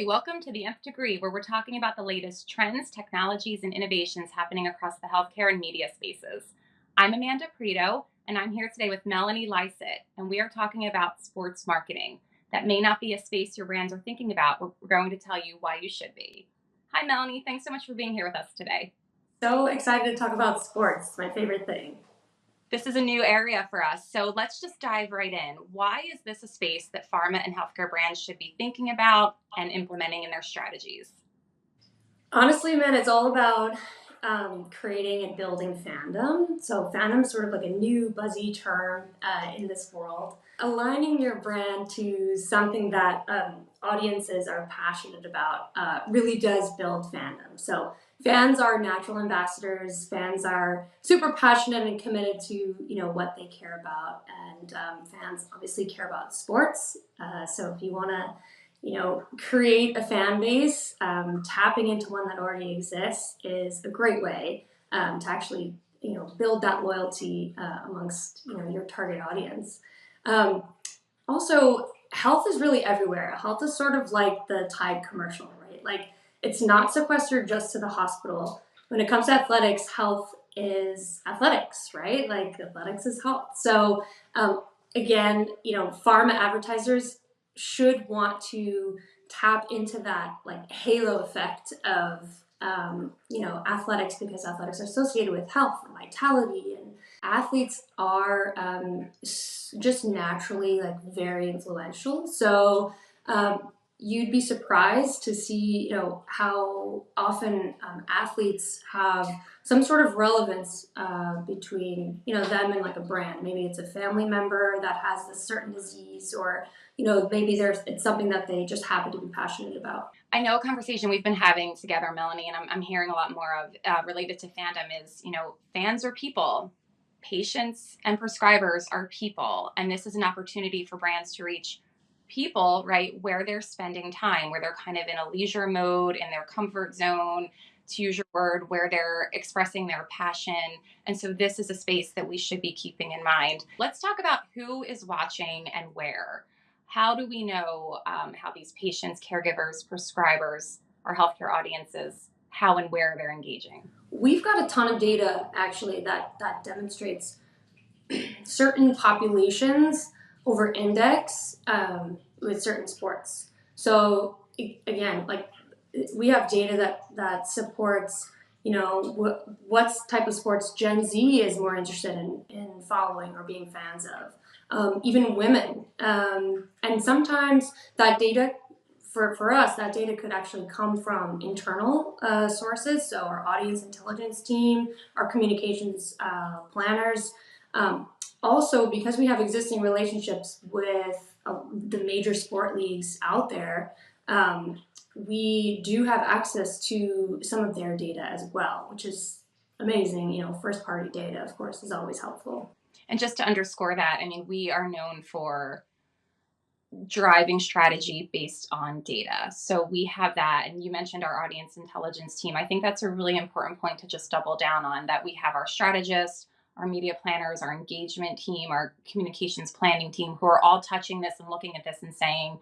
welcome to the Nth Degree, where we're talking about the latest trends, technologies, and innovations happening across the healthcare and media spaces. I'm Amanda Preto, and I'm here today with Melanie Lysaght, and we are talking about sports marketing. That may not be a space your brands are thinking about, but we're going to tell you why you should be. Hi, Melanie. Thanks so much for being here with us today. So excited to talk about sports. It's my favorite thing. This is a new area for us, so let's just dive right in. Why is this a space that pharma and healthcare brands should be thinking about and implementing in their strategies? Honestly, man, it's all about creating and building fandom. So, fandom is sort of like a new buzzy term in this world. Aligning your brand to something that audiences are passionate about really does build fandom. So, fans are natural ambassadors. Fans are super passionate and committed to what they care about, and fans obviously care about sports. So, if you want to create a fan base, tapping into one that already exists is a great way to actually, build that loyalty amongst, your target audience. Um, Also, health is really everywhere. Health is sort of like the Tide commercial, right? Like, it's not sequestered just to the hospital. When it comes to athletics, health is athletics, right? Like, athletics is health. So, again, pharma advertisers should want to tap into that like halo effect of athletics, because athletics are associated with health and vitality, and athletes are just naturally like very influential. So you'd be surprised to see how often athletes have some sort of relevance between them and like a brand. Maybe it's a family member that has this certain disease, or maybe it's something that they just happen to be passionate about. I know a conversation we've been having together, Melanie, and I'm hearing a lot more of related to fandom is, fans are people, patients and prescribers are people. And this is an opportunity for brands to reach people, right, where they're spending time, where they're kind of in a leisure mode, in their comfort zone, to use your word, where they're expressing their passion. And so this is a space that we should be keeping in mind. Let's talk about who is watching and where. How do we know how these patients, caregivers, prescribers, our healthcare audiences, how and where they're engaging? We've got a ton of data actually that demonstrates certain populations over index with certain sports. So again, like, we have data that supports what type of sports Gen Z is more interested in following or being fans of. Even women, and sometimes that data for us, that data could actually come from internal sources. So our audience intelligence team, our communications planners. Also, because we have existing relationships with the major sport leagues out there, we do have access to some of their data as well, which is amazing. First party data, of course, is always helpful. And just to underscore that, I mean, we are known for driving strategy based on data. So we have that. And you mentioned our audience intelligence team. I think that's a really important point to just double down on, that we have our strategists, our media planners, our engagement team, our communications planning team, who are all touching this and looking at this and saying,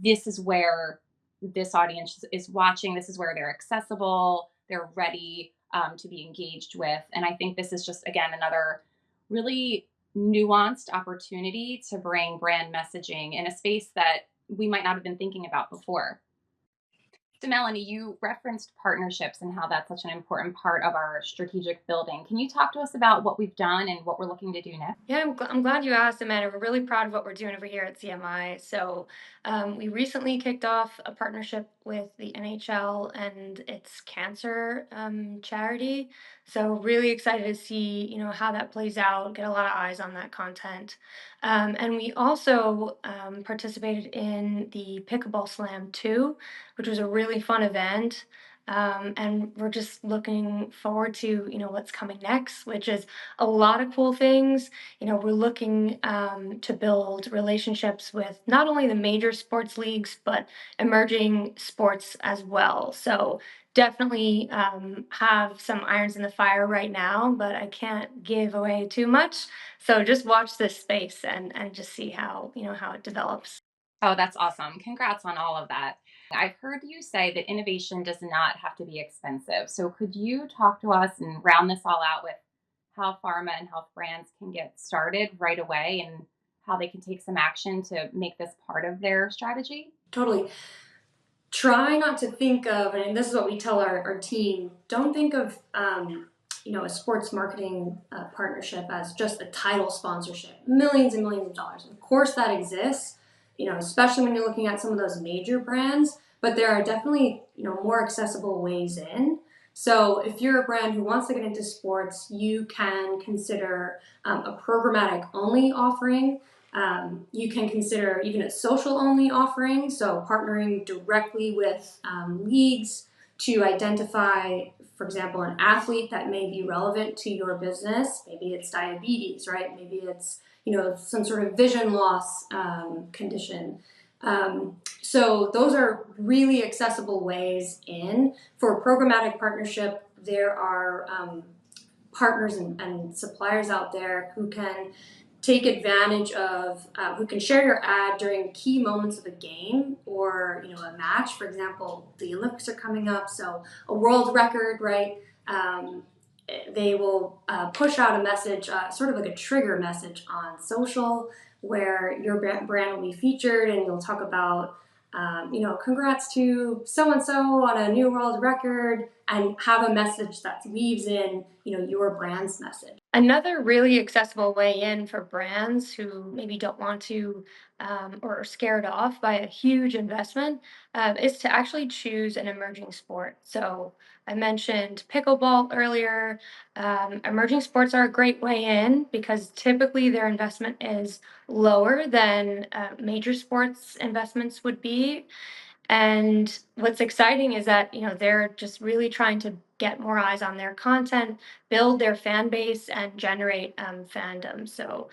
this is where this audience is watching. This is where they're accessible. They're ready to be engaged with. And I think this is just, again, another really nuanced opportunity to bring brand messaging in a space that we might not have been thinking about before. So, Melanie, you referenced partnerships and how that's such an important part of our strategic building. Can you talk to us about what we've done and what we're looking to do next? Yeah, I'm glad you asked, Amanda. We're really proud of what we're doing over here at CMI. So, we recently kicked off a partnership with the NHL and its cancer charity. So, really excited to see how that plays out. Get a lot of eyes on that content, and we also participated in the Pickleball Slam 2, which was a really fun event. And we're just looking forward to what's coming next, which is a lot of cool things. We're looking to build relationships with not only the major sports leagues, but emerging sports as well. So definitely have some irons in the fire right now, but I can't give away too much. So just watch this space and just see how it develops. Oh, that's awesome. Congrats on all of that. I've heard you say that innovation does not have to be expensive. So could you talk to us and round this all out with how pharma and health brands can get started right away and how they can take some action to make this part of their strategy? Totally. Try not to think of, and this is what we tell our team, don't think of a sports marketing partnership as just a title sponsorship, millions and millions of dollars. Of course that exists, especially when you're looking at some of those major brands, but there are definitely more accessible ways in. So if you're a brand who wants to get into sports, you can consider a programmatic only offering. You can consider even a social only offering, so partnering directly with leagues to identify, for example, an athlete that may be relevant to your business. Maybe it's diabetes, right? Maybe it's some sort of vision loss condition. So those are really accessible ways in. For a programmatic partnership, there are partners and suppliers out there who can take advantage of, who can share your ad during key moments of a game or a match. For example, the Olympics are coming up, so a world record, right? They will push out a message, sort of like a trigger message on social, where your brand will be featured, and you'll talk about congrats to so-and-so on a new world record, and have a message that weaves in, your brand's message. Another really accessible way in for brands who maybe don't want to or are scared off by a huge investment is to actually choose an emerging sport. So I mentioned pickleball earlier. Emerging sports are a great way in because typically their investment is lower than major sports investments would be. And what's exciting is that, they're just really trying to get more eyes on their content, build their fan base, and generate fandom. So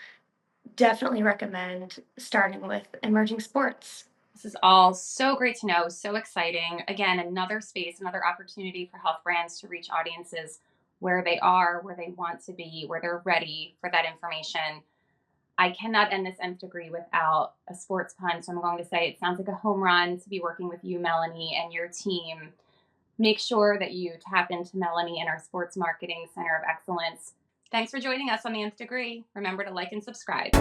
definitely recommend starting with emerging sports. This is all so great to know, so exciting. Again, another space, another opportunity for health brands to reach audiences where they are, where they want to be, where they're ready for that information. I cannot end this Nth Degree without a sports pun, so I'm going to say it sounds like a home run to be working with you, Melanie, and your team. Make sure that you tap into Melanie and our Sports Marketing Center of Excellence. Thanks for joining us on the Nth Degree. Remember to like and subscribe.